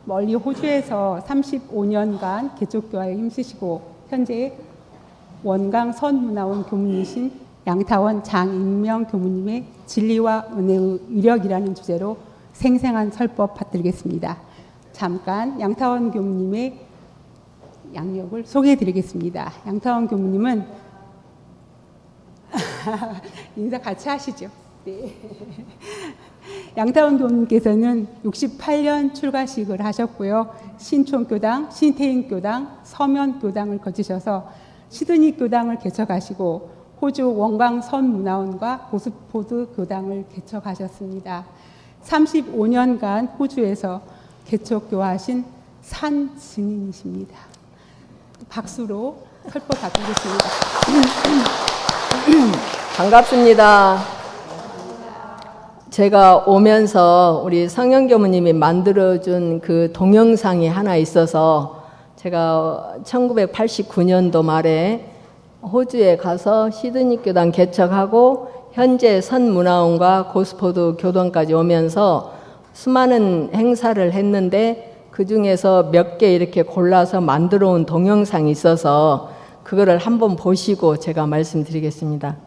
멀리 호주에서 35년간 개척교화에 힘쓰시고 현재 원강 선문화원 교무이신 양타원 장인명 교무님의 진리와 은혜의 위력이라는 주제로 생생한 설법 받들겠습니다. 잠깐 양타원 교무님의 양력을 소개해 드리겠습니다. 양타원 교무님은 인사 같이 하시죠. 네. 양타원 교무님께서는 68년 출가식을 하셨고요. 신촌교당, 신태인교당, 서면교당을 거치셔서 시드니 교당을 개척하시고 호주 원광 선문화원과 고스포드 교당을 개척하셨습니다. 35년간 호주에서 개척교화하신 산 증인이십니다. 박수로 설법 받드리겠습니다. 반갑습니다. 제가 오면서 우리 성현 교무님이 만들어준 그 동영상이 하나 있어서 제가 1989년도 말에 호주에 가서 시드니 교당 개척하고 현재 선문화원과 고스포드 교당까지 오면서 수많은 행사를 했는데 그 중에서 몇 개 이렇게 골라서 만들어 온 동영상이 있어서 그거를 한번 보시고 제가 말씀드리겠습니다.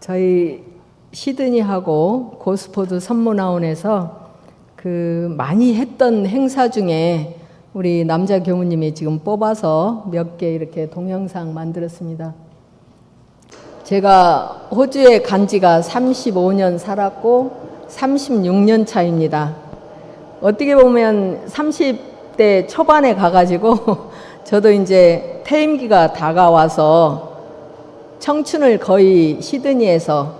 저희 시드니하고 고스포드 선문화원에서 그 많이 했던 행사 중에 우리 남자 교무님이 지금 뽑아서 몇 개 이렇게 동영상 만들었습니다. 제가 호주에 간 지가 35년 살았고 36년 차입니다. 어떻게 보면 30대 초반에 가가지고 저도 이제 퇴임기가 다가와서 청춘을 거의 시드니에서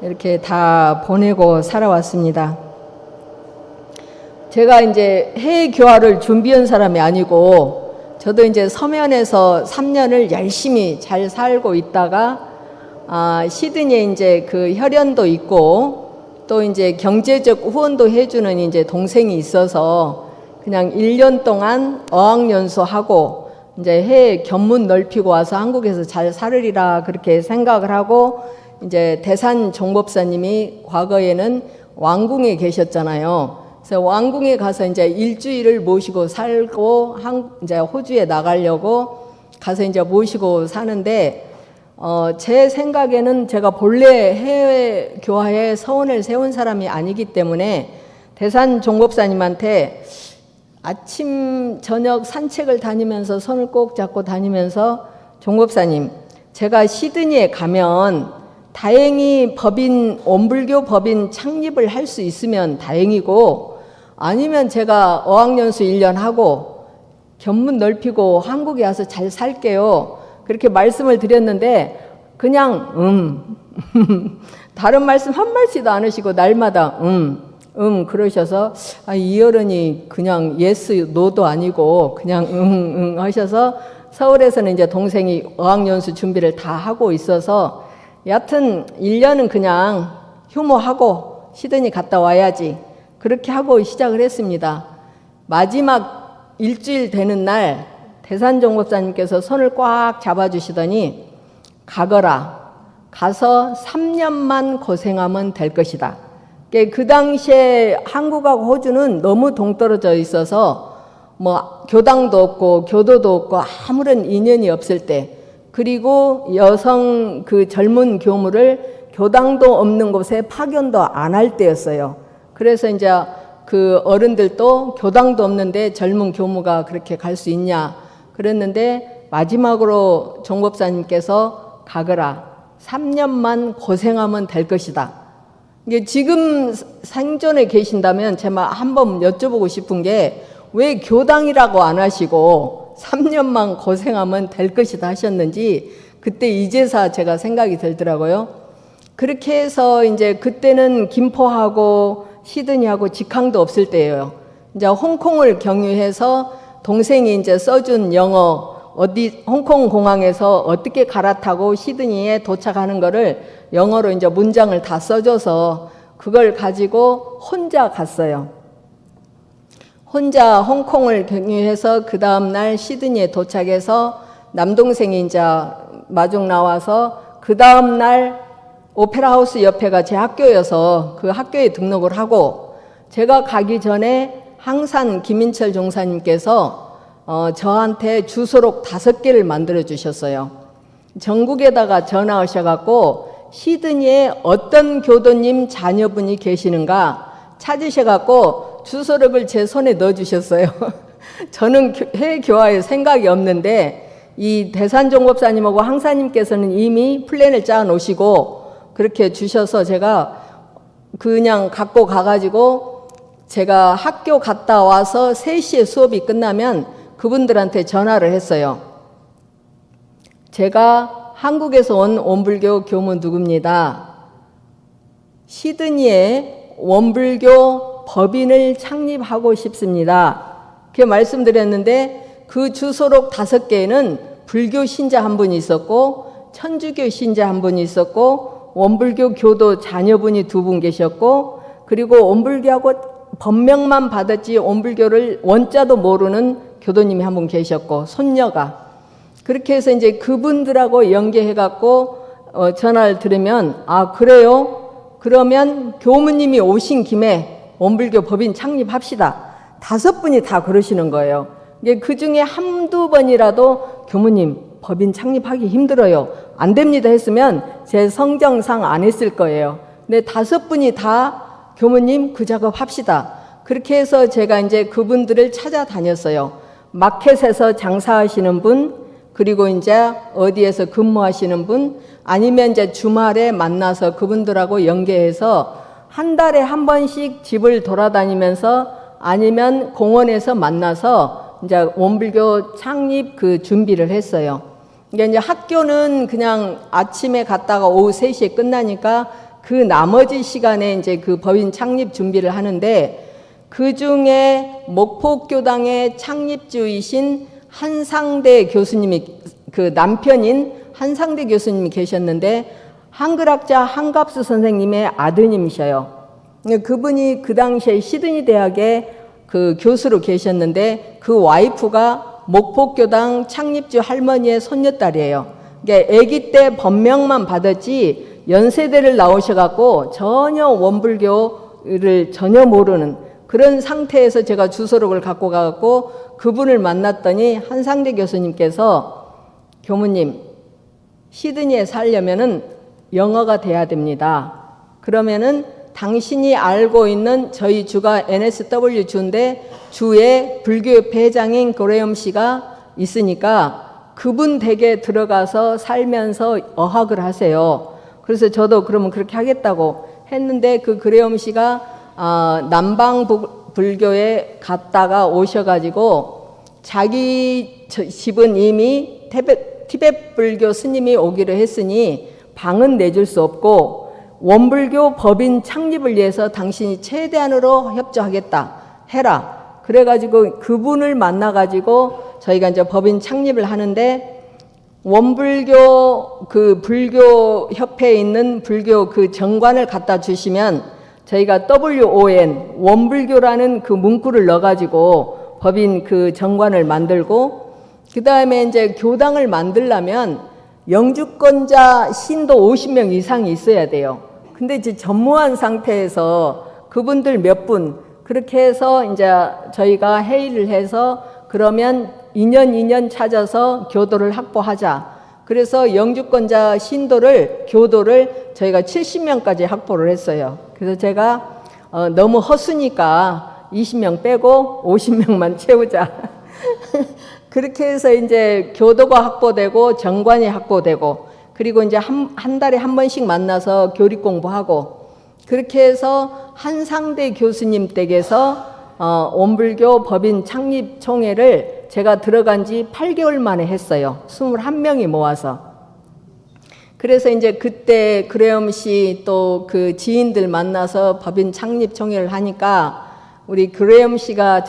이렇게 다 보내고 살아왔습니다. 제가 이제 해외 교화를 준비한 사람이 아니고 저도 이제 서면에서 3년을 열심히 잘 살고 있다가 시드니에 이제 그 혈연도 있고 또 이제 경제적 후원도 해주는 이제 동생이 있어서 그냥 1년 동안 어학연수 하고 이제 해외 견문 넓히고 와서 한국에서 잘 살으리라 그렇게 생각을 하고 이제 대산 종법사님이 과거에는 왕궁에 계셨잖아요. 그래서 왕궁에 가서 이제 일주일을 모시고 살고 이제 호주에 나가려고 가서 이제 모시고 사는데 제 생각에는 제가 본래 해외 교화에 서원을 세운 사람이 아니기 때문에 대산 종법사님한테 아침 저녁 산책을 다니면서 손을 꼭 잡고 다니면서 종법사님, 제가 시드니에 가면 다행히 법인 원불교 법인 창립을 할 수 있으면 다행이고, 아니면 제가 어학연수 1년 하고 견문 넓히고 한국에 와서 잘 살게요. 그렇게 말씀을 드렸는데 그냥 다른 말씀 한 말씀도 안 하시고 날마다 그러셔서 이 어른이 그냥 예스 노도 아니고 그냥 하셔서 서울에서는 이제 동생이 어학연수 준비를 다 하고 있어서 여하튼 1년은 그냥 휴무하고 시드니 갔다 와야지 그렇게 하고 시작을 했습니다. 마지막 일주일 되는 날 대산종법사님께서 손을 꽉 잡아주시더니 가거라. 가서 3년만 고생하면 될 것이다. 그 당시에 한국하고 호주는 너무 동떨어져 있어서 뭐 교당도 없고 교도도 없고 아무런 인연이 없을 때, 그리고 여성 그 젊은 교무를 교당도 없는 곳에 파견도 안 할 때였어요. 그래서 이제 그 어른들도 교당도 없는데 젊은 교무가 그렇게 갈 수 있냐 그랬는데, 마지막으로 종법사님께서 가거라. 3년만 고생하면 될 것이다. 이게 지금 생존에 계신다면 제가 한번 여쭤보고 싶은 게, 왜 교당이라고 안 하시고 3년만 고생하면 될 것이다 하셨는지 그때 이제서 제가 생각이 들더라고요. 그렇게 해서 이제 그때는 김포하고 시드니하고 직항도 없을 때예요. 이제 홍콩을 경유해서 동생이 이제 써준 영어, 어디 홍콩 공항에서 어떻게 갈아타고 시드니에 도착하는 거를 영어로 이제 문장을 다 써줘서 그걸 가지고 혼자 갔어요. 혼자 홍콩을 경유해서 그 다음날 시드니에 도착해서 남동생이 이제 마중 나와서 그 다음날 오페라 하우스 옆에가 제 학교여서 그 학교에 등록을 하고, 제가 가기 전에 항산 김인철 종사님께서 저한테 주소록 5개를 만들어 주셨어요. 전국에다가 전화하셔갖고 시드니에 어떤 교도님 자녀분이 계시는가 찾으셔갖고 주소록을 제 손에 넣어주셨어요. 저는 해외 교화에 생각이 없는데 이 대산종법사님하고 항사님께서는 이미 플랜을 짜 놓으시고 그렇게 주셔서 제가 그냥 갖고 가가지고 제가 학교 갔다 와서 3시에 수업이 끝나면 그분들한테 전화를 했어요. 제가 한국에서 온 원불교 교무 누구입니다. 시드니에 원불교 법인을 창립하고 싶습니다. 그렇게 말씀드렸는데 그 주소록 5개에는 불교 신자 한 분이 있었고 천주교 신자 한 분이 있었고 원불교 교도 자녀분이 2분 계셨고, 그리고 원불교하고 법명만 받았지 원불교를 원자도 모르는 교도님이 한 분 계셨고 손녀가. 그렇게 해서 이제 그분들하고 연계해갖고 전화를 들으면 그래요? 그러면 교무님이 오신 김에 원불교 법인 창립합시다. 5분이 다 그러시는 거예요. 그 중에 한두 번이라도 교무님 법인 창립하기 힘들어요, 안 됩니다 했으면 제 성정상 안 했을 거예요. 근데 5분이 다 교무님 그 작업 합시다. 그렇게 해서 제가 이제 그분들을 찾아다녔어요. 마켓에서 장사하시는 분, 그리고 이제 어디에서 근무하시는 분, 아니면 이제 주말에 만나서 그분들하고 연계해서 한 달에 한 번씩 집을 돌아다니면서 아니면 공원에서 만나서 이제 원불교 창립 그 준비를 했어요. 그러니까 이제 학교는 그냥 아침에 갔다가 오후 3시에 끝나니까 그 나머지 시간에 이제 그 법인 창립 준비를 하는데, 그 중에 목포교당의 창립주이신 한상대 교수님이, 그 남편인 한상대 교수님이 계셨는데 한글학자 한갑수 선생님의 아드님이셔요. 그분이 그 당시에 시드니 대학에 그 교수로 계셨는데 그 와이프가 목포교당 창립주 할머니의 손녀딸이에요. 그러니까 아기 때 법명만 받았지 연세대를 나오셔갖고 전혀 원불교를 전혀 모르는 그런 상태에서 제가 주소록을 갖고 가갖고 그분을 만났더니 한상대 교수님께서 교무님, 시드니에 살려면은 영어가 돼야 됩니다. 그러면은 당신이 알고 있는 저희 주가 NSW 주인데 주에 불교 배장인 그레엄 씨가 있으니까 그분 댁에 들어가서 살면서 어학을 하세요. 그래서 저도 그러면 그렇게 하겠다고 했는데 그 그레엄 씨가 남방 불교에 갔다가 오셔가지고 자기 집은 이미 티베트 불교 스님이 오기로 했으니 방은 내줄 수 없고 원불교 법인 창립을 위해서 당신이 최대한으로 협조하겠다 해라. 그래가지고 그분을 만나가지고 저희가 이제 법인 창립을 하는데 원불교 그 불교 협회에 있는 불교 그 정관을 갖다 주시면 저희가 WON 원불교라는 그 문구를 넣어가지고 법인 그 정관을 만들고 그 다음에 이제 교당을 만들려면 영주권자 신도 50명 이상이 있어야 돼요. 근데 이제 전무한 상태에서 그분들 몇 분 그렇게 해서 이제 저희가 회의를 해서 그러면 2년 찾아서 교도를 확보하자. 그래서 영주권자 신도를 교도를 저희가 70명까지 확보를 했어요. 그래서 제가 너무 허수니까 20명 빼고 50명만 채우자. 그렇게 해서 이제 교도가 확보되고 정관이 확보되고 그리고 이제 한 달에 한 번씩 만나서 교리 공부하고 그렇게 해서 한상대 교수님 댁에서 원불교 법인 창립 총회를 제가 들어간 지 8개월 만에 했어요. 21명이 모아서. 그래서 이제 그때 그레엄 씨 또 그 지인들 만나서 법인 창립 총회를 하니까 우리 그레엄 씨가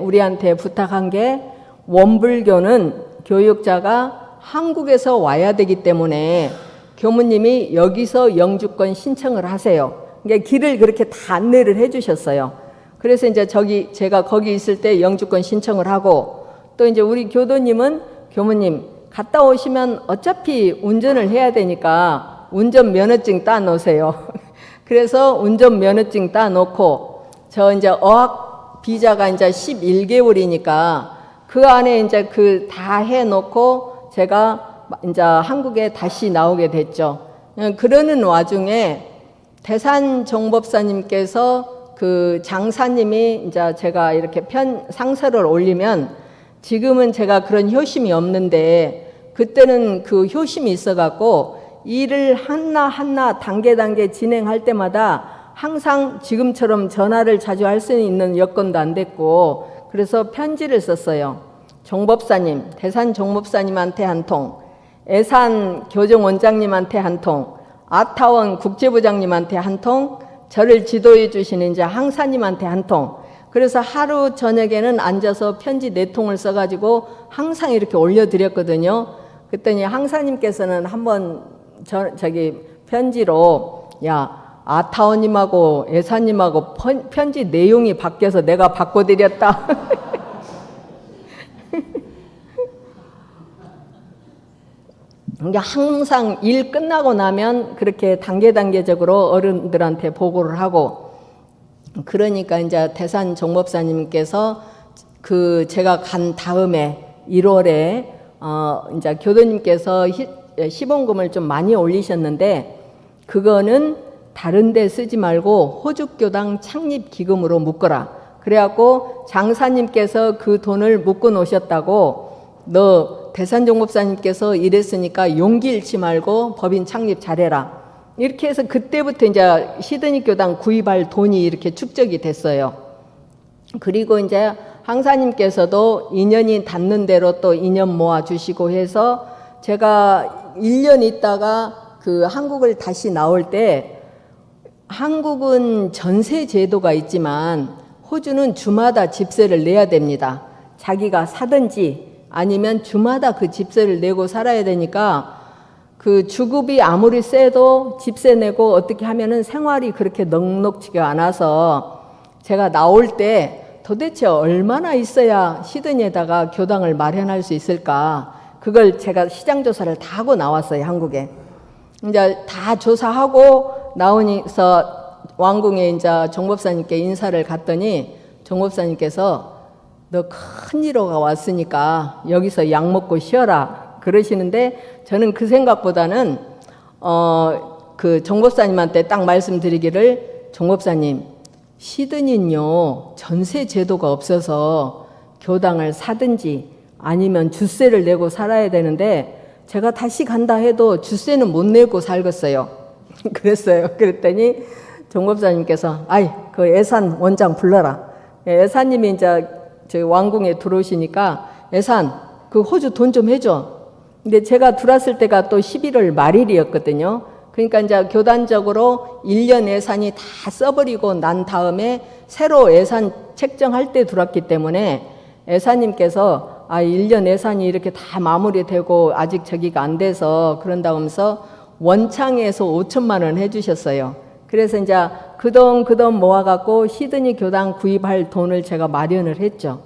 우리한테 부탁한 게 원불교는 교육자가 한국에서 와야 되기 때문에 교무님이 여기서 영주권 신청을 하세요. 그러니까 길을 그렇게 다 안내를 해주셨어요. 그래서 이제 제가 거기 있을 때 영주권 신청을 하고 또 이제 우리 교도님은 교무님 갔다 오시면 어차피 운전을 해야 되니까 운전 면허증 따 놓으세요. 그래서 운전 면허증 따 놓고 저 이제 어학 비자가 이제 11개월이니까 그 안에 이제 그 다 해 놓고 제가 이제 한국에 다시 나오게 됐죠. 그러는 와중에 대산 정법사님께서 그 장사님이 이제 제가 이렇게 상서를 올리면 지금은 제가 그런 효심이 없는데 그때는 그 효심이 있어갖고 일을 하나 단계 진행할 때마다 항상 지금처럼 전화를 자주 할 수 있는 여건도 안 됐고 그래서 편지를 썼어요. 정법사님, 대산 정법사님한테 한 통, 애산 교정원장님한테 한 통, 아타원 국제부장님한테 한 통, 저를 지도해 주시는 이제 항사님한테 한 통. 그래서 하루 저녁에는 앉아서 편지 4통을 써가지고 항상 이렇게 올려드렸거든요. 그랬더니 항사님께서는 한번 편지로 야 아타원님하고 애사님하고 편지 내용이 바뀌어서 내가 바꿔드렸다. 그러니까 항상 일 끝나고 나면 그렇게 단계적으로 어른들한테 보고를 하고 그러니까 이제 대산 정법사님께서 제가 간 다음에 1월에 이제 교도님께서 시봉금을 좀 많이 올리셨는데 그거는 다른 데 쓰지 말고 호주교당 창립기금으로 묶어라. 그래갖고 장사님께서 그 돈을 묶어 놓으셨다고 너 대산정법사님께서 이랬으니까 용기 잃지 말고 법인 창립 잘해라. 이렇게 해서 그때부터 이제 시드니 교당 구입할 돈이 이렇게 축적이 됐어요. 그리고 이제 항사님께서도 인연이 닿는 대로 또 인연 모아주시고 해서 제가 1년 있다가 그 한국을 다시 나올 때 한국은 전세 제도가 있지만 호주는 주마다 집세를 내야 됩니다. 자기가 사든지 아니면 주마다 그 집세를 내고 살아야 되니까 그 주급이 아무리 세도 집세 내고 어떻게 하면은 생활이 그렇게 넉넉지가 않아서 제가 나올 때 도대체 얼마나 있어야 시드니에다가 교당을 마련할 수 있을까? 그걸 제가 시장 조사를 다 하고 나왔어요, 한국에. 이제 다 조사하고 나오니서 왕궁에 이제 정법사님께 인사를 갔더니 정법사님께서 너 큰일로가 왔으니까 여기서 약 먹고 쉬어라 그러시는데 저는 그 생각보다는 그 정법사님한테 딱 말씀드리기를 종업사님, 시드니는요 전세 제도가 없어서 교당을 사든지 아니면 주세를 내고 살아야 되는데 제가 다시 간다 해도 주세는 못 내고 살겠어요. 그랬어요. 그랬더니 종업사님께서 아이 그 예산 원장 불러라. 예산님이 이제 저희 왕궁에 들어오시니까 예산 그 호주 돈 좀 해줘. 근데 제가 들어왔을 때가 또 11월 말일이었거든요. 그러니까 이제 교단적으로 1년 예산이 다 써버리고 난 다음에 새로 예산 책정할 때 들어왔기 때문에 예산님께서 1년 예산이 이렇게 다 마무리되고 아직 저기가 안 돼서 그런다 하면서 원창에서 5천만 원 해주셨어요. 그래서 이제 그 돈 모아갖고 시드니 교당 구입할 돈을 제가 마련을 했죠.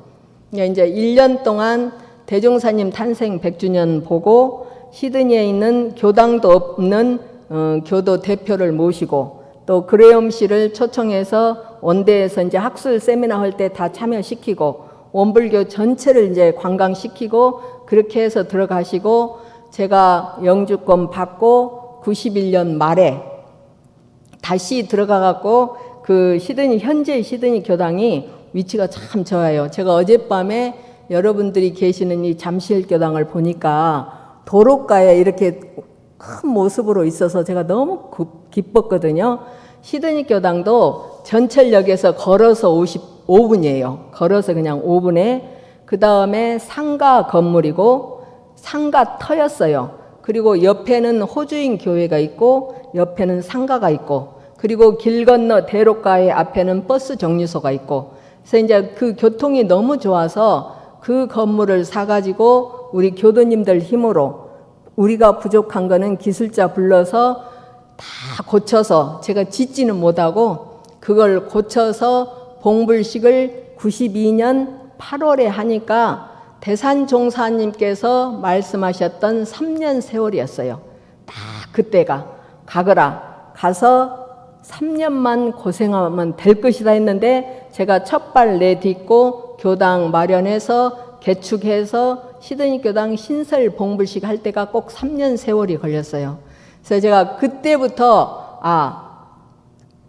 이제 1년 동안 대종사님 탄생 100주년 보고 시드니에 있는 교당도 없는 교도 대표를 모시고 또 그레엄 씨를 초청해서 원대에서 이제 학술 세미나 할 때 다 참여시키고 원불교 전체를 이제 관광시키고 그렇게 해서 들어가시고 제가 영주권 받고 91년 말에 다시 들어가갖고 그 현재 시드니 교당이 위치가 참 좋아요. 제가 어젯밤에 여러분들이 계시는 이 잠실 교당을 보니까 도로가에 이렇게 큰 모습으로 있어서 제가 너무 기뻤거든요. 시드니 교당도 전철역에서 걸어서 55분이에요. 걸어서 그냥 5분에 그 다음에 상가 건물이고 상가 터였어요. 그리고 옆에는 호주인 교회가 있고 옆에는 상가가 있고 그리고 길 건너 대로가의 앞에는 버스 정류소가 있고 그래서 이제 그 교통이 너무 좋아서 그 건물을 사가지고 우리 교도님들 힘으로 우리가 부족한 거는 기술자 불러서 다 고쳐서 제가 짓지는 못하고 그걸 고쳐서 봉불식을 92년 8월에 하니까 대산종사님께서 말씀하셨던 3년 세월이었어요. 딱 그때가 가거라 가서 3년만 고생하면 될 것이다 했는데 제가 첫발 내딛고 교당 마련해서 개축해서 시드니 교당 신설 봉불식 할 때가 꼭 3년 세월이 걸렸어요. 그래서 제가 그때부터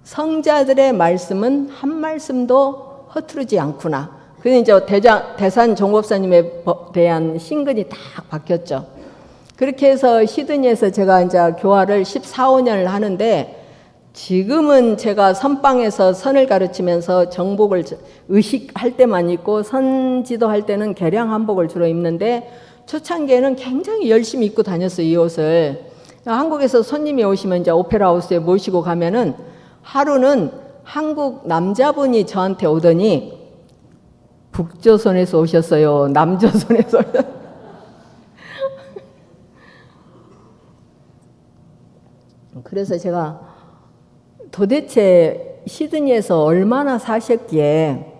성자들의 말씀은 한 말씀도 허투루지 않구나. 그래서 이제 대산 종법사님에 대한 신근이 딱 바뀌었죠. 그렇게 해서 시드니에서 제가 이제 교화를 14, 15년을 하는데 지금은 제가 선방에서 선을 가르치면서 정복을 의식할 때만 입고 선지도 할 때는 개량 한복을 주로 입는데 초창기에는 굉장히 열심히 입고 다녔어요, 이 옷을. 한국에서 손님이 오시면 이제 오페라 하우스에 모시고 가면은 하루는 한국 남자분이 저한테 오더니 북조선에서 오셨어요. 남조선에서 오셨어요. 그래서 제가 도대체 시드니에서 얼마나 사셨기에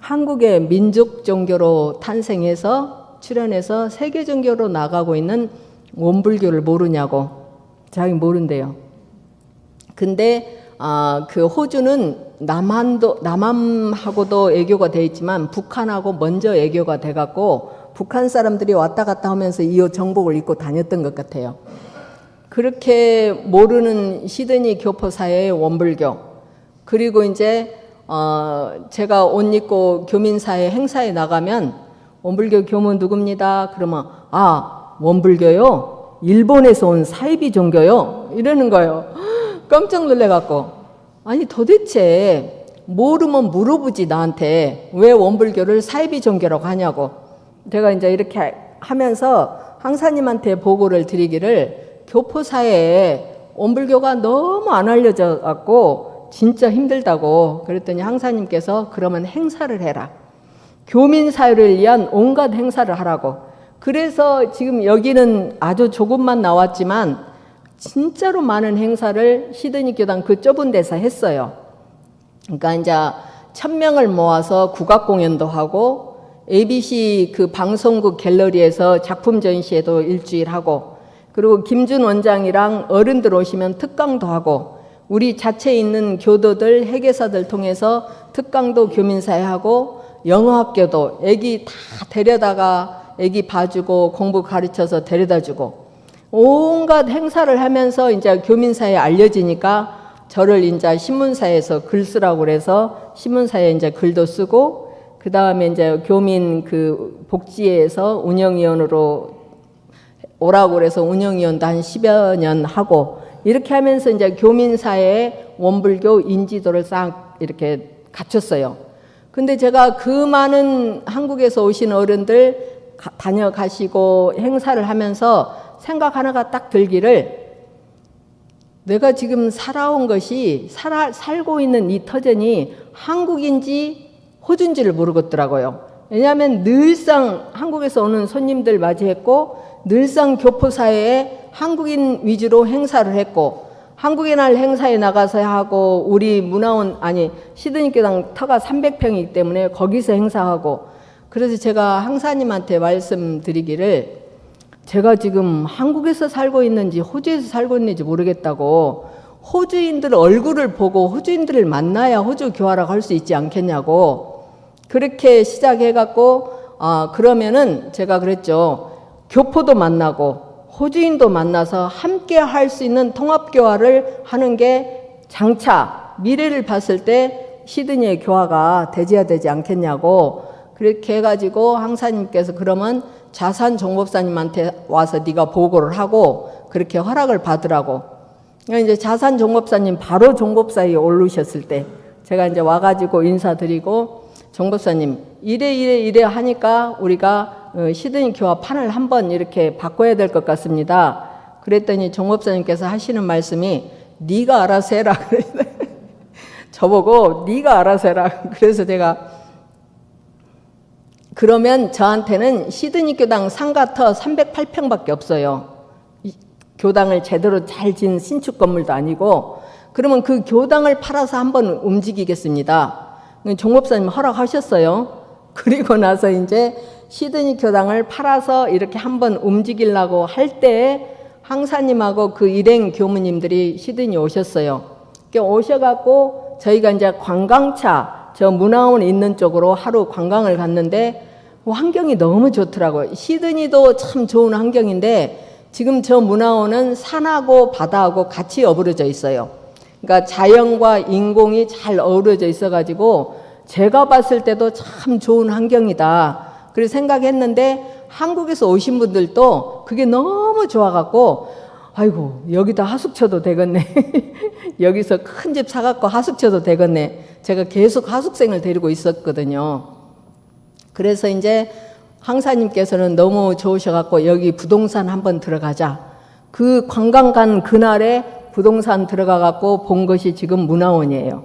한국의 민족 종교로 탄생해서 출현해서 세계 종교로 나가고 있는 원불교를 모르냐고. 자기 모른대요. 근데 그 호주는 남한하고도 애교가 돼 있지만 북한하고 먼저 애교가 돼 갖고 북한 사람들이 왔다 갔다 하면서 이 정복을 입고 다녔던 것 같아요. 그렇게 모르는 시드니 교포사회의 원불교, 그리고 이제 제가 옷 입고 교민사회 행사에 나가면 원불교 교문 누굽니다. 그러면 원불교요? 일본에서 온 사이비 종교요? 이러는 거예요. 깜짝 놀래갖고 아니 도대체 모르면 물어보지 나한테 왜 원불교를 사이비 종교라고 하냐고. 제가 이제 이렇게 하면서 항사님한테 보고를 드리기를 교포사회에 원불교가 너무 안 알려져 갖고 진짜 힘들다고. 그랬더니 항사님께서 그러면 행사를 해라. 교민사회를 위한 온갖 행사를 하라고. 그래서 지금 여기는 아주 조금만 나왔지만 진짜로 많은 행사를 시드니 교당 그 좁은 데서 했어요. 그러니까 이제 1000명을 모아서 국악 공연도 하고 ABC 그 방송국 갤러리에서 작품 전시회도 일주일 하고 그리고 김준 원장이랑 어른들 오시면 특강도 하고 우리 자체에 있는 교도들 회계사들 통해서 특강도 교민사회 하고 영어학교도 애기 다 데려다가 애기 봐주고 공부 가르쳐서 데려다주고 온갖 행사를 하면서 이제 교민사회에 알려지니까 저를 이제 신문사에서 글 쓰라고 그래서 신문사에 이제 글도 쓰고, 그 다음에 이제 교민 그 복지회에서 운영위원으로 오라고 그래서 운영위원도 한 10여 년 하고, 이렇게 하면서 이제 교민사회의 원불교 인지도를 싹 이렇게 갖췄어요. 근데 제가 그 많은 한국에서 오신 어른들 다녀가시고 행사를 하면서 생각 하나가 딱 들기를, 내가 지금 살아온 것이 살고 있는 이 터전이 한국인지 호주인지를 모르겠더라고요. 왜냐하면 늘상 한국에서 오는 손님들 맞이했고, 늘상 교포사회에 한국인 위주로 행사를 했고, 한국의 날 행사에 나가서 하고, 우리 문화원 시드니 교당 터가 300평이기 때문에 거기서 행사하고. 그래서 제가 항사님한테 말씀드리기를, 제가 지금 한국에서 살고 있는지 호주에서 살고 있는지 모르겠다고, 호주인들 얼굴을 보고 호주인들을 만나야 호주 교화라고 할 수 있지 않겠냐고 그렇게 시작해갖고, 그러면은 제가 그랬죠. 교포도 만나고 호주인도 만나서 함께 할 수 있는 통합교화를 하는 게 장차 미래를 봤을 때 시드니의 교화가 되져야 되지 않겠냐고 그렇게 해가지고, 항사님께서 그러면 자산종법사님한테 와서 네가 보고를 하고 그렇게 허락을 받으라고. 이제 자산종법사님 바로 종법사에 오르셨을 때 제가 이제 와가지고 인사드리고, 종법사님 이래 하니까 우리가 시드니 교화 판을 한번 이렇게 바꿔야 될 것 같습니다. 그랬더니 종법사님께서 하시는 말씀이 네가 알아서 해라. 저보고 네가 알아서 해라. 그래서 제가 그러면 저한테는 시드니 교당 상가터 308평밖에 없어요. 교당을 제대로 잘 지은 신축 건물도 아니고, 그러면 그 교당을 팔아서 한번 움직이겠습니다. 종법사님 허락하셨어요. 그리고 나서 이제 시드니 교당을 팔아서 이렇게 한번 움직이려고 할 때 항사님하고 그 일행 교무님들이 시드니 오셨어요. 오셔갖고 저희가 이제 관광차 저 문화원 있는 쪽으로 하루 관광을 갔는데 환경이 너무 좋더라고요. 시드니도 참 좋은 환경인데 지금 저 문화원은 산하고 바다하고 같이 어우러져 있어요. 그러니까 자연과 인공이 잘 어우러져 있어가지고 제가 봤을 때도 참 좋은 환경이다. 그래서 생각했는데 한국에서 오신 분들도 그게 너무 좋아갖고, 아이고 여기다 하숙쳐도 되겠네. 여기서 큰 집 사갖고 하숙쳐도 되겠네. 제가 계속 하숙생을 데리고 있었거든요. 그래서 이제 항사님께서는 너무 좋으셔갖고 여기 부동산 한번 들어가자. 그 관광 간 그날에 부동산 들어가갖고 본 것이 지금 문화원이에요.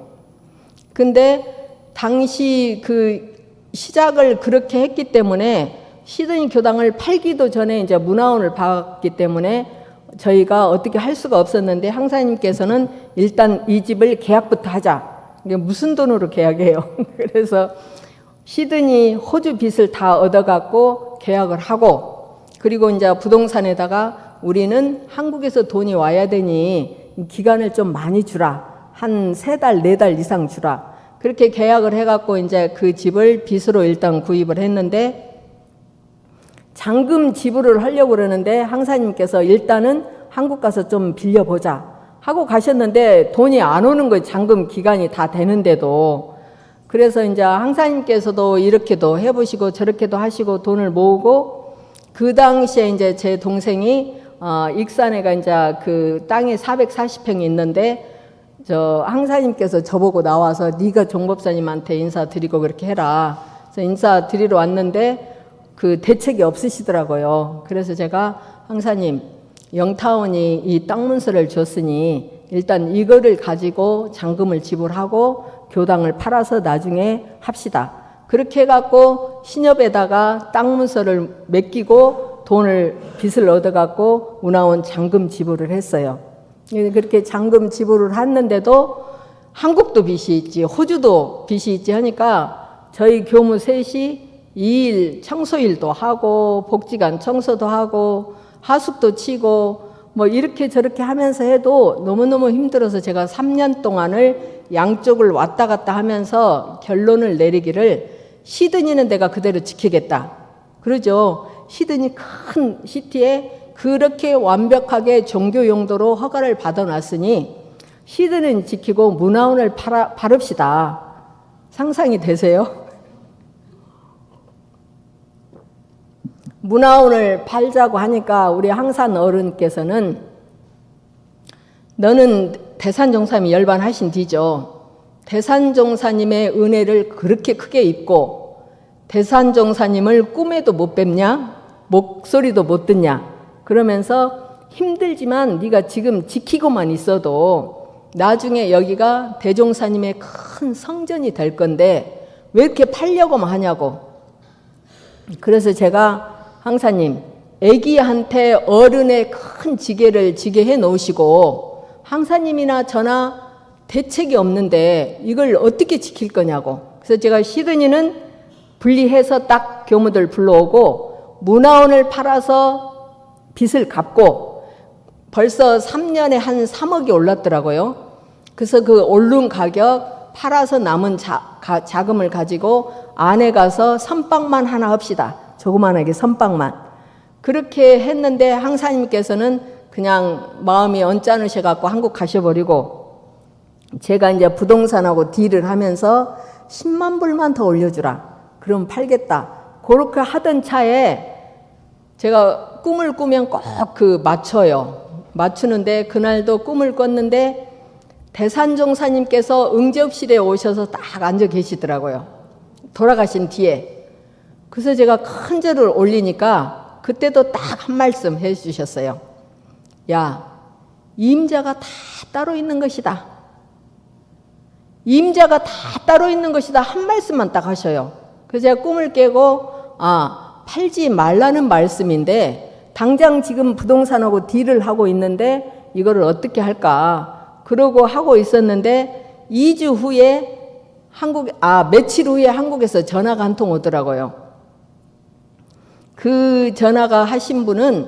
근데 당시 그 시작을 그렇게 했기 때문에 시드니 교당을 팔기도 전에 이제 문화원을 봤기 때문에 저희가 어떻게 할 수가 없었는데, 항사님께서는 일단 이 집을 계약부터 하자. 이게 무슨 돈으로 계약해요? 그래서 시드니 호주 빚을 다 얻어갖고 계약을 하고, 그리고 이제 부동산에다가 우리는 한국에서 돈이 와야 되니 기간을 좀 많이 주라. 한 3달, 4달 이상 주라. 그렇게 계약을 해갖고 이제 그 집을 빚으로 일단 구입을 했는데, 잔금 지불을 하려고 그러는데 항사님께서 일단은 한국 가서 좀 빌려보자 하고 가셨는데 돈이 안 오는 거예요. 잔금 기간이 다 되는데도. 그래서 이제 항사님께서도 이렇게도 해보시고 저렇게도 하시고 돈을 모으고, 그 당시에 이제 제 동생이 익산에가 이제 그 땅이 440평이 있는데, 저 항사님께서 저보고 나와서 네가 종법사님한테 인사드리고 그렇게 해라. 그래서 인사드리러 왔는데 그 대책이 없으시더라고요. 그래서 제가 항사님, 영타원이 이 땅 문서를 줬으니 일단 이거를 가지고 잔금을 지불하고 교당을 팔아서 나중에 합시다. 그렇게 해갖고 신협에다가 땅 문서를 맡기고 돈을 빚을 얻어갖고 문화원 잔금 지불을 했어요. 그렇게 잔금 지불을 했는데도 한국도 빚이 있지 호주도 빚이 있지 하니까 저희 교무 셋이 일 청소일도 하고 복지관 청소도 하고 하숙도 치고 뭐 이렇게 저렇게 하면서 해도 너무너무 힘들어서 제가 3년 동안을 양쪽을 왔다 갔다 하면서 결론을 내리기를, 시드니는 내가 그대로 지키겠다. 그러죠. 시드니 큰 시티에 그렇게 완벽하게 종교 용도로 허가를 받아놨으니 시드니는 지키고 문화원을 바릅시다. 상상이 되세요? 문화원을 팔자고 하니까 우리 항산 어른께서는 너는 대산종사님이 열반하신 뒤죠. 대산종사님의 은혜를 그렇게 크게 입고 대산종사님을 꿈에도 못 뵙냐? 목소리도 못 듣냐? 그러면서 힘들지만 네가 지금 지키고만 있어도 나중에 여기가 대종사님의 큰 성전이 될 건데 왜 이렇게 팔려고만 하냐고. 그래서 제가 항사님, 애기한테 어른의 큰 지게를 지게 해 놓으시고 항사님이나 저나 대책이 없는데 이걸 어떻게 지킬 거냐고. 그래서 제가 시드니는 분리해서 딱 교무들 불러오고 문화원을 팔아서 빚을 갚고 벌써 3년에 한 3억이 올랐더라고요. 그래서 그 오른 가격 팔아서 남은 자금을 가지고 안에 가서 선빵만 하나 합시다. 조그만하게 선빵만. 그렇게 했는데 항사님께서는 그냥 마음이 언짢으셔갖고 한국 가셔버리고 제가 이제 부동산하고 딜을 하면서 10만 불만 더 올려주라. 그럼 팔겠다. 그렇게 하던 차에 제가 꿈을 꾸면 꼭 그 맞춰요. 맞추는데 그날도 꿈을 꿨는데 대산종사님께서 응접실에 오셔서 딱 앉아 계시더라고요. 돌아가신 뒤에. 그래서 제가 큰 절을 올리니까 그때도 딱 한 말씀 해주셨어요. 야, 임자가 다 따로 있는 것이다. 임자가 다 따로 있는 것이다. 한 말씀만 딱 하셔요. 그래서 제가 꿈을 깨고 팔지 말라는 말씀인데 당장 지금 부동산하고 딜을 하고 있는데 이거를 어떻게 할까 그러고 하고 있었는데 2주 후에 며칠 후에 한국에서 전화가 한 통 오더라고요. 그 전화가 하신 분은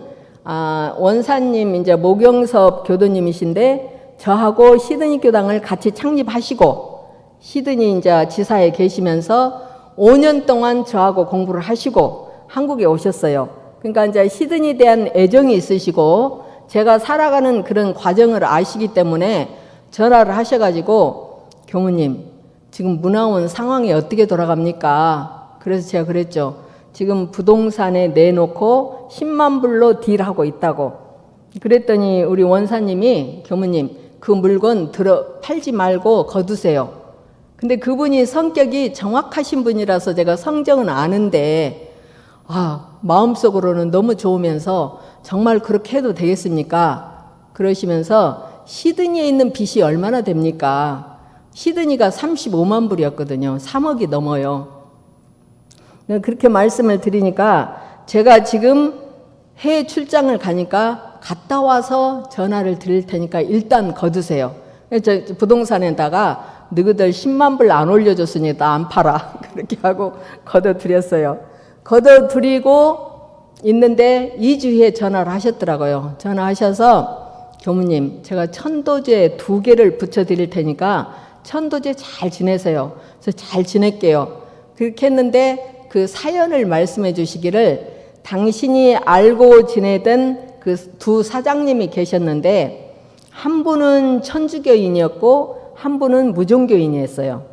원사님 이제 모경섭 교도님이신데 저하고 시드니 교당을 같이 창립하시고 시드니 이제 지사에 계시면서 5년 동안 저하고 공부를 하시고 한국에 오셨어요. 그러니까 이제 시드니에 대한 애정이 있으시고 제가 살아가는 그런 과정을 아시기 때문에 전화를 하셔가지고 교무님 지금 문화원 상황이 어떻게 돌아갑니까? 그래서 제가 그랬죠. 지금 부동산에 내놓고 10만 불로 딜하고 있다고. 그랬더니 우리 원사님이 교무님 그 물건 팔지 말고 거두세요. 근데 그분이 성격이 정확하신 분이라서 제가 성정은 아는데 마음속으로는 너무 좋으면서 정말 그렇게 해도 되겠습니까? 그러시면서 시드니에 있는 빚이 얼마나 됩니까? 시드니가 35만 불이었거든요. 3억이 넘어요. 그렇게 말씀을 드리니까 제가 지금 해외 출장을 가니까 갔다 와서 전화를 드릴 테니까 일단 거두세요. 부동산에다가 너희들 10만 불 안 올려줬으니 나 안 팔아. 그렇게 하고 거둬드렸어요. 거둬드리고 있는데 2주 후에 전화를 하셨더라고요. 전화하셔서 교무님 제가 천도제 2개를 붙여드릴 테니까 천도제 잘 지내세요. 그래서 잘 지낼게요. 그렇게 했는데 그 사연을 말씀해 주시기를 당신이 알고 지내던 그 두 사장님이 계셨는데 한 분은 천주교인이었고 한 분은 무종교인이었어요.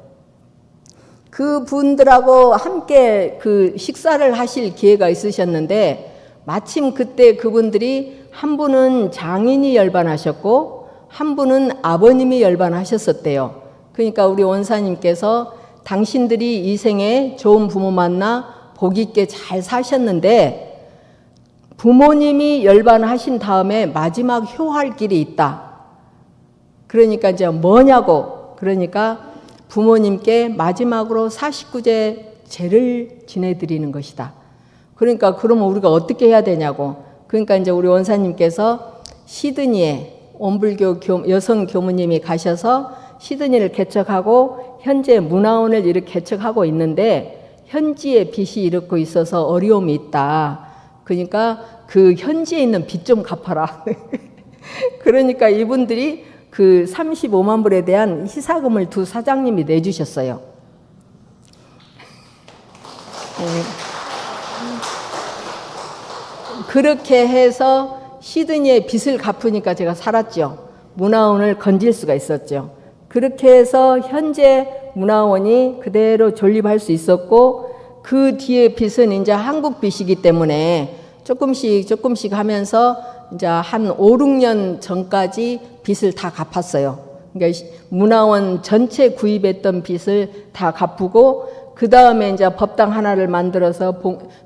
그 분들하고 함께 그 식사를 하실 기회가 있으셨는데 마침 그때 그분들이 한 분은 장인이 열반하셨고 한 분은 아버님이 열반하셨었대요. 그러니까 우리 원사님께서 당신들이 이 생에 좋은 부모 만나 복 있게 잘 사셨는데 부모님이 열반하신 다음에 마지막 효할 길이 있다. 그러니까 이제 뭐냐고. 그러니까 부모님께 마지막으로 49제 제를 지내드리는 것이다. 그러니까 그러면 우리가 어떻게 해야 되냐고. 그러니까 이제 우리 원사님께서 시드니에 원불교 여성 교무님이 가셔서 시드니를 개척하고 현재 문화원을 이렇게 개척하고 있는데 현지에 빚이 이렇게 있어서 어려움이 있다. 그러니까 그 현지에 있는 빚 좀 갚아라. 그러니까 이분들이 그 35만 불에 대한 희사금을 두 사장님이 내주셨어요. 그렇게 해서 시드니의 빚을 갚으니까 제가 살았죠. 문화원을 건질 수가 있었죠. 그렇게 해서 현재 문화원이 그대로 존립할 수 있었고, 그 뒤에 빚은 이제 한국 빚이기 때문에 조금씩 하면서 이제 한 5, 6년 전까지 빚을 다 갚았어요. 그러니까 문화원 전체 구입했던 빚을 다 갚고, 그 다음에 이제 법당 하나를 만들어서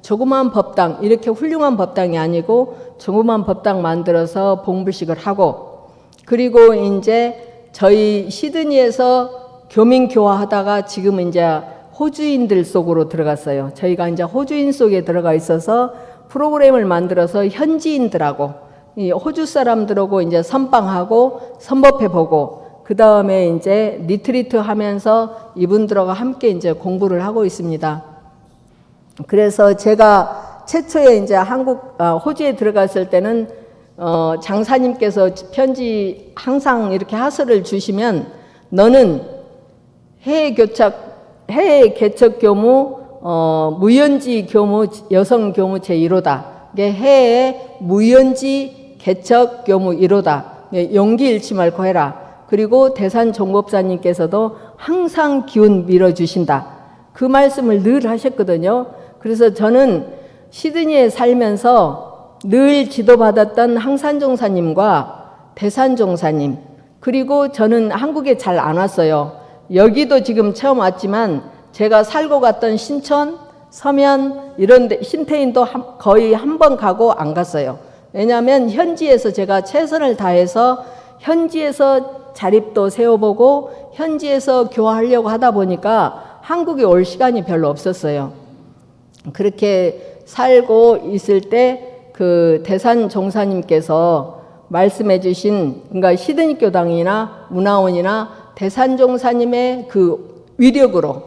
조그마한 법당, 이렇게 훌륭한 법당이 아니고 조그마한 법당 만들어서 봉불식을 하고, 그리고 이제 저희 시드니에서 교민 교화하다가 지금 이제 호주인들 속으로 들어갔어요. 저희가 이제 호주인 속에 들어가 있어서 프로그램을 만들어서 현지인들하고 이 호주 사람들하고 이제 선방하고 선법해 보고, 그 다음에 이제 리트리트 하면서 이분들하고 함께 이제 공부를 하고 있습니다. 그래서 제가 최초에 이제 호주에 들어갔을 때는 장사님께서 편지 항상 이렇게 하서를 주시면, 너는 해외 개척 교무 무연지 교무 여성 교무 제1호다. 이게 해외 무연지 개척 교무 1호다. 용기 잃지 말고 해라. 그리고 대산 종법사님께서도 항상 기운 밀어주신다. 그 말씀을 늘 하셨거든요. 그래서 저는 시드니에 살면서 늘 지도받았던 항산종사님과 대산종사님, 그리고 저는 한국에 잘 안 왔어요. 여기도 지금 처음 왔지만 제가 살고 갔던 신천, 서면 이런 데, 신태인도 거의 한 번 가고 안 갔어요. 왜냐하면 현지에서 제가 최선을 다해서 현지에서 자립도 세워보고 현지에서 교화하려고 하다 보니까 한국에 올 시간이 별로 없었어요. 그렇게 살고 있을 때 그 대산 종사님께서 말씀해 주신, 그러니까 시드니 교당이나 문화원이나 대산 종사님의 그 위력으로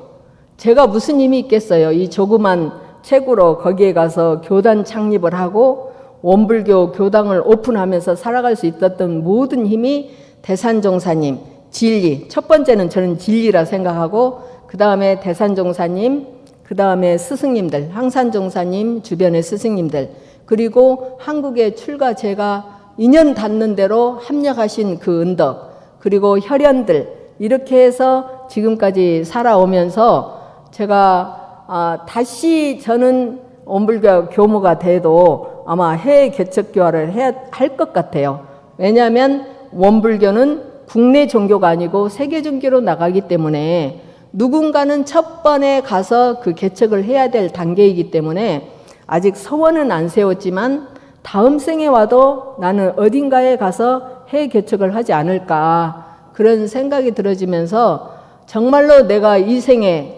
제가 무슨 힘이 있겠어요. 이 조그만 책으로 거기에 가서 교단 창립을 하고 원불교 교당을 오픈하면서 살아갈 수 있었던 모든 힘이 대산종사님, 진리, 첫 번째는 저는 진리라 생각하고, 그 다음에 대산종사님, 그 다음에 스승님들, 항산종사님 주변의 스승님들, 그리고 한국의 출가 제가 인연 닿는 대로 합력하신 그 은덕, 그리고 혈연들, 이렇게 해서 지금까지 살아오면서 제가 다시 저는 원불교 교무가 돼도 아마 해외 개척교화를 해야 할 것 같아요. 왜냐하면 원불교는 국내 종교가 아니고 세계 종교로 나가기 때문에 누군가는 첫 번에 가서 그 개척을 해야 될 단계이기 때문에 아직 서원은 안 세웠지만 다음 생에 와도 나는 어딘가에 가서 해외 개척을 하지 않을까, 그런 생각이 들어지면서 정말로 내가 이 생에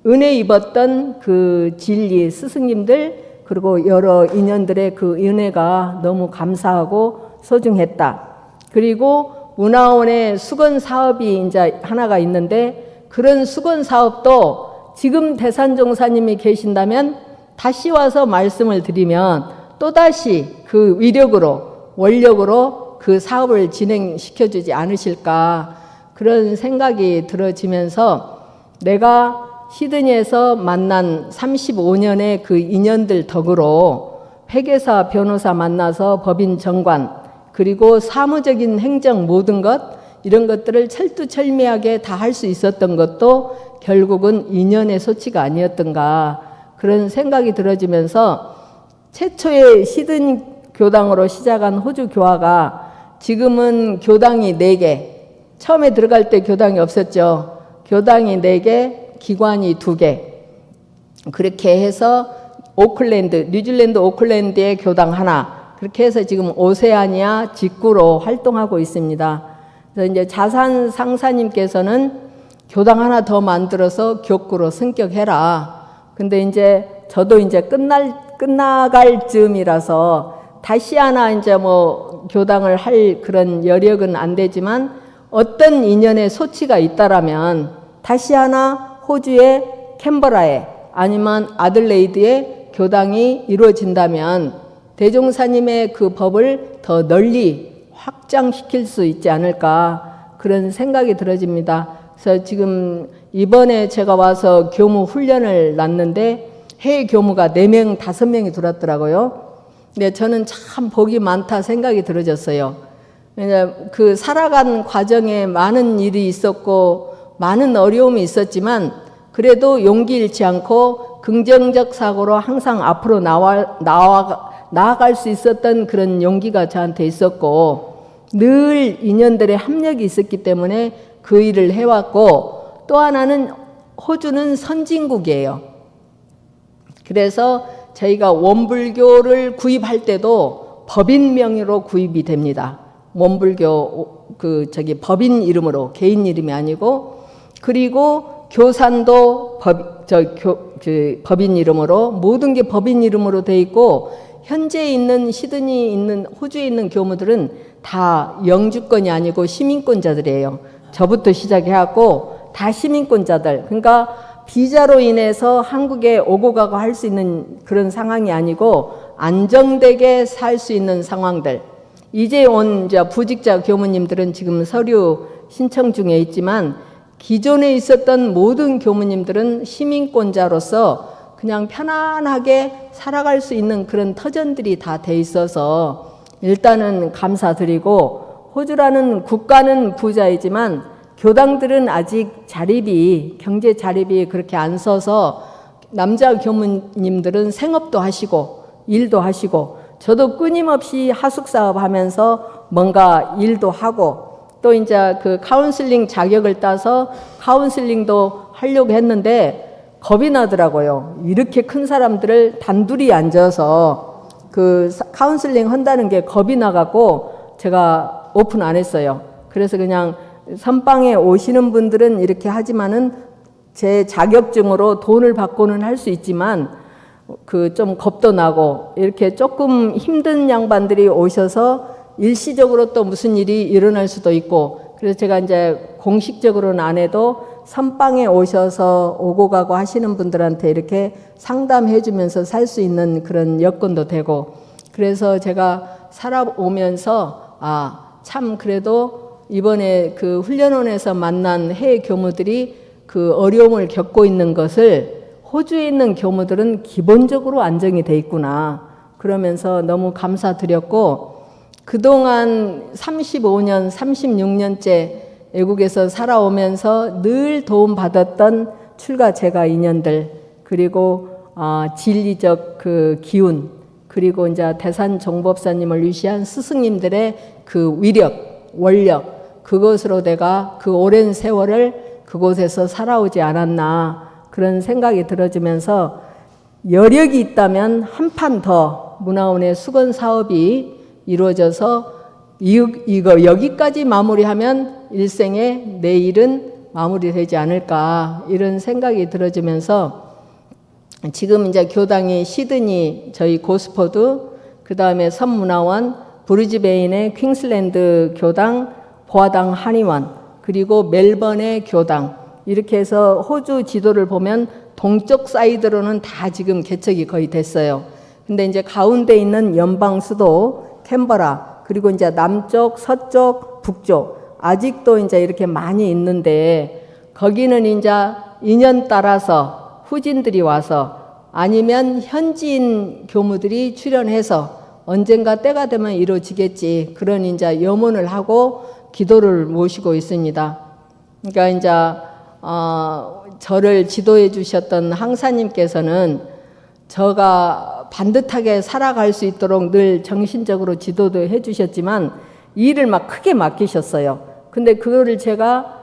은혜 입었던 그 진리 스승님들, 그리고 여러 인연들의 그 은혜가 너무 감사하고 소중했다. 그리고 문화원의 수건 사업이 이제 하나가 있는데, 그런 수건 사업도 지금 대산종사님이 계신다면 다시 와서 말씀을 드리면 또다시 그 위력으로, 원력으로 그 사업을 진행시켜 주지 않으실까, 그런 생각이 들어지면서 내가 시드니에서 만난 35년의 그 인연들 덕으로 회계사, 변호사 만나서 법인 정관, 그리고 사무적인 행정 모든 것, 이런 것들을 철두철미하게 다 할 수 있었던 것도 결국은 인연의 소치가 아니었던가, 그런 생각이 들어지면서 최초의 시드니 교당으로 시작한 호주 교화가 지금은 교당이 4개, 처음에 들어갈 때 교당이 없었죠. 교당이 4개, 기관이 2개. 그렇게 해서 오클랜드, 뉴질랜드 오클랜드의 교당 하나, 그렇게 해서 지금 오세아니아 직구로 활동하고 있습니다. 그래서 이제 자산 상사님께서는 교당 하나 더 만들어서 교구로 승격해라. 근데 이제 저도 이제 끝나갈 즈음이라서 다시 하나 이제 뭐 교당을 할 그런 여력은 안 되지만, 어떤 인연의 소치가 있다라면 다시 하나 호주의 캔버라에 아니면 아들레이드에 교당이 이루어진다면 대종사님의 그 법을 더 널리 확장시킬 수 있지 않을까, 그런 생각이 들어집니다. 그래서 지금 이번에 제가 와서 교무 훈련을 났는데 해외 교무가 4명, 5명이 들었더라고요. 근데 저는 참 복이 많다 생각이 들어졌어요. 왜냐하면 그 살아간 과정에 많은 일이 있었고 많은 어려움이 있었지만 그래도 용기 잃지 않고 긍정적 사고로 항상 앞으로 나아갈 수 있었던 그런 용기가 저한테 있었고 늘 인연들의 합력이 있었기 때문에 그 일을 해왔고 또 하나는 호주는 선진국이에요. 그래서 저희가 원불교를 구입할 때도 법인 명의로 구입이 됩니다. 원불교 법인 이름으로 개인 이름이 아니고 그리고 교산도 법인 이름으로 모든 게 법인 이름으로 돼 있고 현재 있는 시드니에 있는 호주에 있는 교무들은 다 영주권이 아니고 시민권자들이에요. 저부터 시작해갖고 다 시민권자들. 그러니까 비자로 인해서 한국에 오고 가고 할 수 있는 그런 상황이 아니고 안정되게 살 수 있는 상황들. 이제 온 부직자 교무님들은 지금 서류 신청 중에 있지만 기존에 있었던 모든 교무님들은 시민권자로서 그냥 편안하게 살아갈 수 있는 그런 터전들이 다 돼 있어서 일단은 감사드리고 호주라는 국가는 부자이지만 교당들은 아직 경제 자립이 그렇게 안 서서 남자 교무님들은 생업도 하시고 일도 하시고 저도 끊임없이 하숙사업 하면서 뭔가 일도 하고 또 이제 그 카운슬링 자격을 따서 카운슬링도 하려고 했는데 겁이 나더라고요. 이렇게 큰 사람들을 단둘이 앉아서 그 카운슬링 한다는 게 겁이 나갖고 제가 오픈 안 했어요. 그래서 그냥 선방에 오시는 분들은 이렇게 하지만은 제 자격증으로 돈을 받고는 할 수 있지만 그 좀 겁도 나고 이렇게 조금 힘든 양반들이 오셔서 일시적으로 또 무슨 일이 일어날 수도 있고 그래서 제가 이제 공식적으로는 안 해도 선방에 오셔서 오고 가고 하시는 분들한테 이렇게 상담해 주면서 살 수 있는 그런 여건도 되고 그래서 제가 살아오면서 참 그래도 이번에 그 훈련원에서 만난 해외 교무들이 그 어려움을 겪고 있는 것을 호주에 있는 교무들은 기본적으로 안정이 돼 있구나. 그러면서 너무 감사드렸고 그동안 35년, 36년째 외국에서 살아오면서 늘 도움받았던 출가 제가 인연들 그리고 진리적 그 기운 그리고 이제 대산 종법사님을 위시한 스승님들의 그 위력, 원력 그것으로 내가 그 오랜 세월을 그곳에서 살아오지 않았나 그런 생각이 들어지면서 여력이 있다면 한판 더 문화원의 수건 사업이 이루어져서 이거 여기까지 마무리하면 일생에 내일은 마무리되지 않을까 이런 생각이 들어지면서 지금 이제 교당이 시드니 저희 고스포드 그 다음에 선문화원 브리즈베인의 퀸슬랜드 교당 보아당 한의원 그리고 멜번의 교당 이렇게 해서 호주 지도를 보면 동쪽 사이드로는 다 지금 개척이 거의 됐어요. 근데 이제 가운데 있는 연방 수도 캔버라 그리고 이제 남쪽, 서쪽, 북쪽 아직도 이제 이렇게 많이 있는데 거기는 이제 인연 따라서 후진들이 와서 아니면 현지인 교무들이 출연해서 언젠가 때가 되면 이루어지겠지 그런 이제 염원을 하고 기도를 모시고 있습니다. 그러니까 이제 저를 지도해 주셨던 항사님께서는 저가 반듯하게 살아갈 수 있도록 늘 정신적으로 지도도 해 주셨지만 일을 막 크게 맡기셨어요. 근데 그거를 제가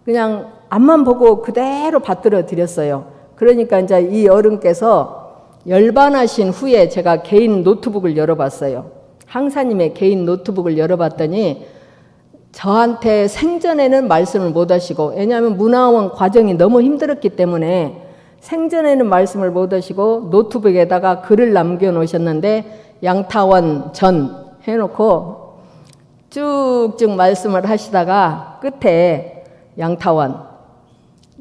그냥 앞만 보고 그대로 받들어 드렸어요. 그러니까 이제 이 어른께서 열반하신 후에 제가 개인 노트북을 열어봤어요. 항사님의 개인 노트북을 열어봤더니 저한테 생전에는 말씀을 못 하시고 왜냐하면 문화원 과정이 너무 힘들었기 때문에 생전에는 말씀을 못 하시고 노트북에다가 글을 남겨놓으셨는데 양타원 전 해놓고 쭉쭉 말씀을 하시다가 끝에 양타원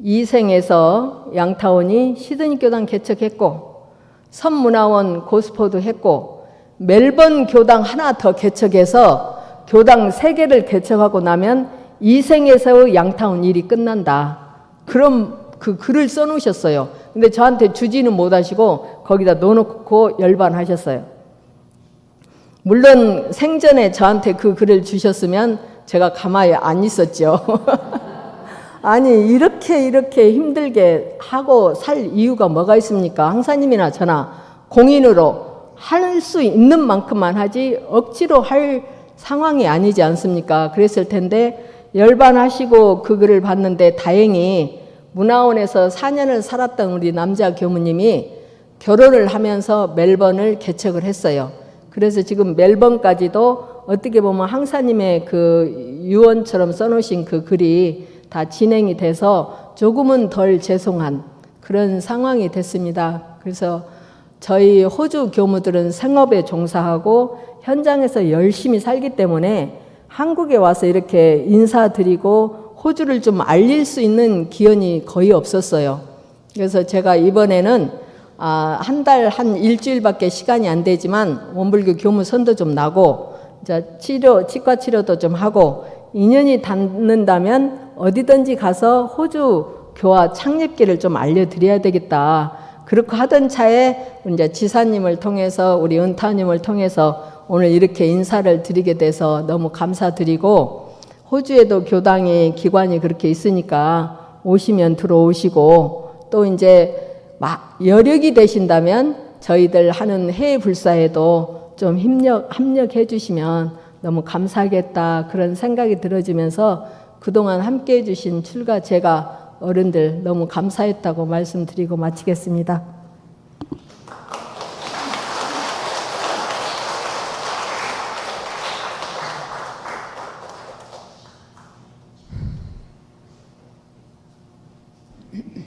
이 생에서 양타원이 시드니 교당 개척했고 선문화원 고스포드 했고 멜번 교당 하나 더 개척해서 교당 3개를 개척하고 나면 이 생에서 양타운 일이 끝난다. 그럼 그 글을 써놓으셨어요. 근데 저한테 주지는 못하시고 거기다 넣어놓고 열반하셨어요. 물론 생전에 저한테 그 글을 주셨으면 제가 가만히 안 있었죠. 아니 이렇게 힘들게 하고 살 이유가 뭐가 있습니까? 항사님이나 저나 공인으로 할 수 있는 만큼만 하지 억지로 할 상황이 아니지 않습니까? 그랬을 텐데 열반하시고 그 글을 봤는데 다행히 문화원에서 4년을 살았던 우리 남자 교무님이 결혼을 하면서 멜번을 개척을 했어요. 그래서 지금 멜번까지도 어떻게 보면 항사님의 그 유언처럼 써놓으신 그 글이 다 진행이 돼서 조금은 덜 죄송한 그런 상황이 됐습니다. 그래서 저희 호주 교무들은 생업에 종사하고 현장에서 열심히 살기 때문에 한국에 와서 이렇게 인사드리고 호주를 좀 알릴 수 있는 기회는 거의 없었어요. 그래서 제가 이번에는 한 달, 한 일주일밖에 시간이 안 되지만 원불교 교무 선도 좀 나고 이제 치과 치료도 좀 하고 인연이 닿는다면 어디든지 가서 호주 교화 창립기를 좀 알려드려야 되겠다. 그렇게 하던 차에 이제 지사님을 통해서 우리 은타님을 통해서 오늘 이렇게 인사를 드리게 돼서 너무 감사드리고 호주에도 교당이 기관이 그렇게 있으니까 오시면 들어오시고 또 이제 여력이 되신다면 저희들 하는 해외 불사에도 좀 합력해 주시면 너무 감사하겠다 그런 생각이 들어지면서 그동안 함께 해주신 출가 제가 어른들 너무 감사했다고 말씀드리고 마치겠습니다.